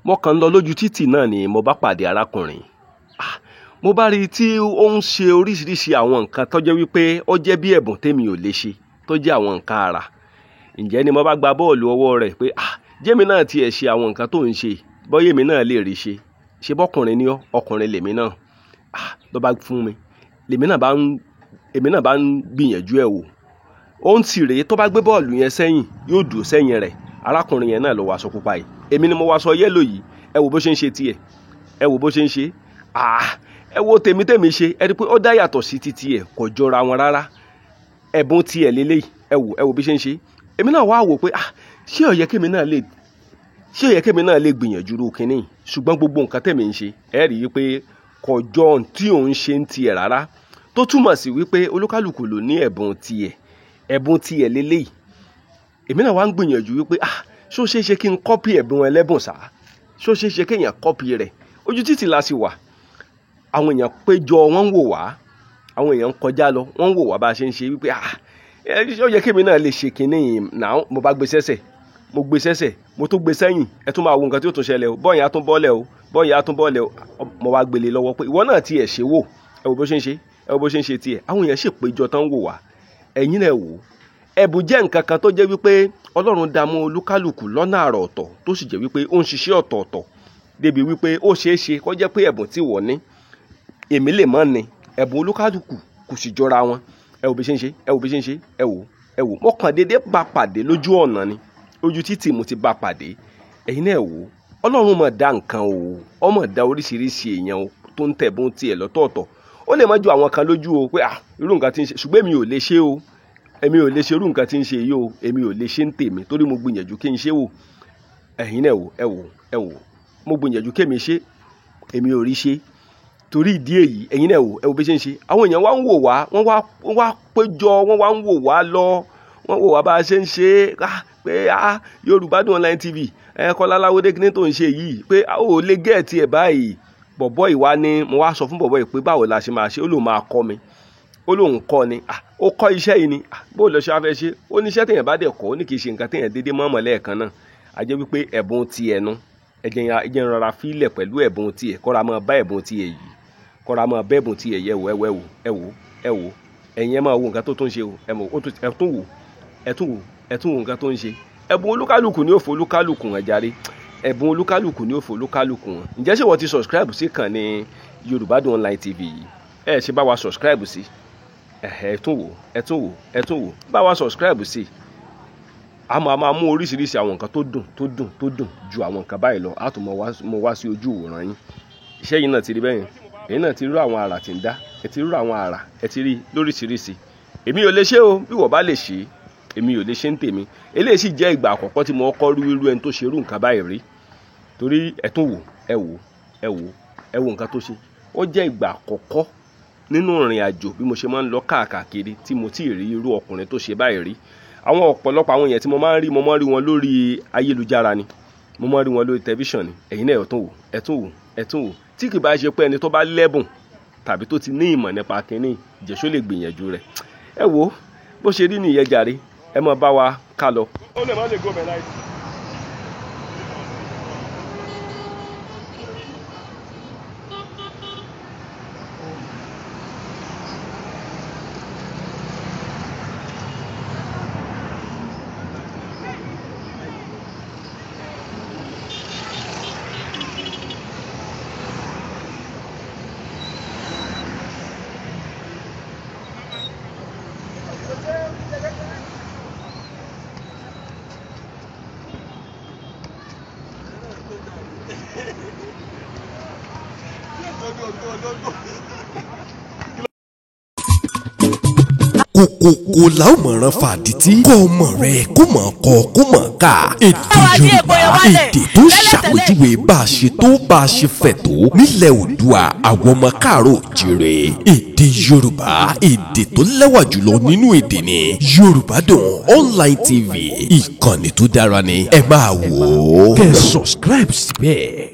mo kàn lọ lójú títì náà ni mo bá pàdé arákùnrin. Mo bá rí tí ó ń ṣe oríṣiríṣi àwọn nǹkan tó jẹ́ wípé ó jẹ́ bí ẹ̀bùn tèmi ò lè ṣe tó jẹ́ àwọn nǹkan àrà. Ǹjẹ́ ni mo bá gba bọ́ọ̀lù ọwọ́ rẹ̀ pé jẹ́mi náà tiẹ̀ ṣe àwọn nǹkan tó ń ṣe bọ́yé mi náà lè rí ṣe. Ṣé bọ́kùnrin ni ọ́, ọkùnrin lèmi náà. Ló bá fún mi. Èmi náà bá ń gbìyànjú ẹ̀ wò. Ó ń tì rèé tó bá gbé bọ́ọ̀lù yẹn sẹ́yìn yóò dùn sẹ́yìn rẹ̀. Arákùnrin yẹn náà ló wọ aṣọ pupa yìí. Èmi ni mo wọ aṣọ yẹ́lò yìí. Ẹ wò bó ṣe ń ṣe tiẹ̀. Ẹ wò bó ṣe ń ṣe. Ẹ wo tèmi ṣe. Ẹ rí pé ó dá yàtọ̀ sí ti tiẹ̀, kò jọra wọn rárá. Ẹ̀bùn tiẹ̀ lélẹ́yìí. Ẹ wò bí ṣe ń ṣe. Èmi náà wá wò pé ṣé ó yẹ kémi náà lè gbìyànjú irú kinní. Ṣùgbọ́n gbogbo nǹkan tèmi ń ṣe ẹ rí i pé kò jọ ohun tí òun ṣe ń tiẹ̀ rárá. Tó túmọ̀ sí wípé olúkálùkù ló ní ẹ̀bùn tiẹ̀ lélẹ́yìí. Èmi náà wá ń gbìyànjú wípé ṣó ṣeé ṣe kí n kọ́pì ẹ̀bùn ẹlẹ́bùn sá. Ṣó ṣeé ṣe kéèyàn kọ́pì rẹ̀. Ojú títì la sì wà. Àwọn èèyàn péjọ wọ́n ń wò wá. Àwọn èèyàn ń kọjá lọ wọ́n ń wò wá bá a ṣe ń ṣe wípé ó yẹ kémi náà lè ṣe kinní náà. Mo bá gbé sẹ́sẹ̀. Mo tó gbé sẹ́yìn. Ẹ tún máa wo nǹkan tí ó tún ṣẹlẹ̀ o. Bọ́ọ̀yìn á tún bọ́ọ̀lẹ̀ o. Mo wá gbélé lọ́wọ́ pé ìwọ náà tiẹ̀ ṣe wò. Ẹ wò bó ṣe ń ṣe tiẹ̀. Àwọn èèyàn ṣèpéjọ tán wò wá. Ẹ̀yin náà wò. Ẹ̀bùn jẹ́ nǹkan kan tó jẹ́ wípé Ọlọ́run dá mọ́ olúkálùkù lọ́nà àrà ọ̀tọ̀ tó sì jẹ́ wípé ó ń ṣiṣẹ́ ọ̀tọ̀ọ̀tọ̀ débi wípé ó ṣeé ṣe kó jẹ́ pé ẹ̀bùn tí wọ́n ní èmi lè mọ̀ ni. Ẹ̀bùn olúkálùkù kò sì jọra wọn. Ẹ wò bí ṣe ń ṣe. Ẹ wò. Mo kàn déédéé bá pàdé lójú ọ̀nà ni. Ojú títì mo ti bá pàdé. Ẹ̀yin náà wò. Ọlọ́run mọ̀ dá nǹkan o. Ó mọ̀ dá oríṣiríṣi èèyàn o tó ń tẹ̀bùn tiẹ̀ lọ́tọ̀ọ̀tọ̀. Ó lè má ju àwọn kan lójú o pé irú nǹkan tí ń ṣe ṣùgbọ́n èmi ò lè ṣe o. Èmi ò lè ṣe irú nǹkan tí ń ṣe yìí o. Èmi ò lè ṣe ń tèmi torí mo gbìyànjú kí n ṣe wò. Ẹ̀yin náà wò. Ẹ wò. Mo gbìyànjú kémi ṣe. Èmi ò rí ṣe. Torí ìdí èyí ẹ̀yin náà wò. Ẹ wò bí ṣe ń ṣe. Àwọn èèyàn wá ń wò wá. Wọ́n wá péjọ. Wọ́n wá ń wò wá lọ. Wọ́n wò wá bá a ṣe ń ṣe pé yorubadunonlinetv Kọ́lá Láwọdé kíní tó ń ṣe yìí pé ó lè gẹ̀ẹ́tì ẹ̀ báyìí. Bọ̀bọ́ ìwá ni mo wá sọ fún bọ̀bọ́ yìí pé báwo la ṣe máa ṣe. Ó lóun máa kọ́ mi. Ó lóun kọ́ ni. Ó kọ́ iṣẹ́ yìí ni. Bó lọ ṣe wá fẹ́ ṣe. Ó ní iṣẹ́ téèyàn bá dẹ̀ kọ́ ó ní kì í ṣe nǹkan téèyàn déédéé mọ́ lẹ́ẹ̀kan náà. A jẹ́ wípé ẹ̀bùn tiẹ̀ nu. Ẹ jẹ́ rọra fílẹ̀ pẹ̀lú ẹ̀bùn tiẹ̀. Kọ́ra máa bá ẹ̀bùn tiẹ̀ yìí. Kọ́ra máa bá ẹ̀bùn tiẹ̀ yẹ̀ wò. Ẹ wò. Ẹ̀yin ẹ máa wo nǹkan tó tún ṣe o. Ẹ tún wò nǹkan tó ń ṣe. Ẹ̀bùn olúkálùkù ni ó fò olúkálùkù hàn jàre. Ẹ̀bùn olúkálùkù ni ó fò olúkálùkù hàn. Ǹjẹ́ ṣé wọ́n ti subscribe sí ìkànnì yorubadunonlinetv yìí? Ẹ ṣe bá wa subscribe sí. Ẹ tún wò. Bá wa subscribe sí. A máa mú oríṣiríṣi àwọn nǹkan tó dùn ju àwọn nǹkan báyìí lọ. A tún mọ wá sí ojú ìwòran yín. Iṣẹ́ yìí náà ti rí bẹ́yẹn. Ẹ̀yin náà ti rí àwọn àrà tí ń dá. Ẹ ti rí àwọn àrà. Ẹ ti rí lóríṣiríṣi. Èmi ò lè ṣe o. Bí wọ́n bá lè ṣe èmi ò lè ṣe ń tèmi. Eléyìí sì jẹ́ ìgbà àkọ́kọ́ tí mo kọ́ rí irú ẹni tó ṣe irú nǹkan báyìí rí. Torí ẹ tún wò. Ẹ wò nǹkan tó ṣe. Ó jẹ́ ìgbà àkọ́kọ́ nínú ìrìn àjò bí mo ṣe máa ń lọ káàkiri tí mo ti rí irú ọkùnrin tó ṣe báyìí rí. Àwọn ọ̀pọ̀lọpọ̀ àwọn èèyàn tí mo máa ń rí wọn lórí ayélujára ni. Mo máa ń rí wọn lórí tẹlifíṣàn ni. Ẹ̀yin náà ẹ tún wò. Tí kì bá ṣe pé ẹni tó bá lẹ́bùn tàbí tó ti ní ìmọ̀ nípa kínní ìjẹ́só lè gbìyànjú rẹ̀. Ẹ wò bó ṣe rí nìyẹn jàre. Ẹ máa bá wa ká lọ. Ó lè má lè gómìnà láì. kòkòkò la ó mọ̀ràn fàdítì kọ́ ọmọ rẹ̀ kó mọ̀ kọ́ kó mọ̀ ká èdè Yorùbá èdè tó ṣàpèjúwe bá a ṣe tó bá a ṣe fẹ̀ tó nílẹ̀ Oòduà àwọn ọmọ káàárọ̀ oòjíire èdè Yorùbá èdè tó lẹ́wà jùlọ nínú èdè ni Yorùbádùn online TV ìkànnì tó dára ni ẹ máa wò ó kẹ́ ẹ subscribe síbẹ̀.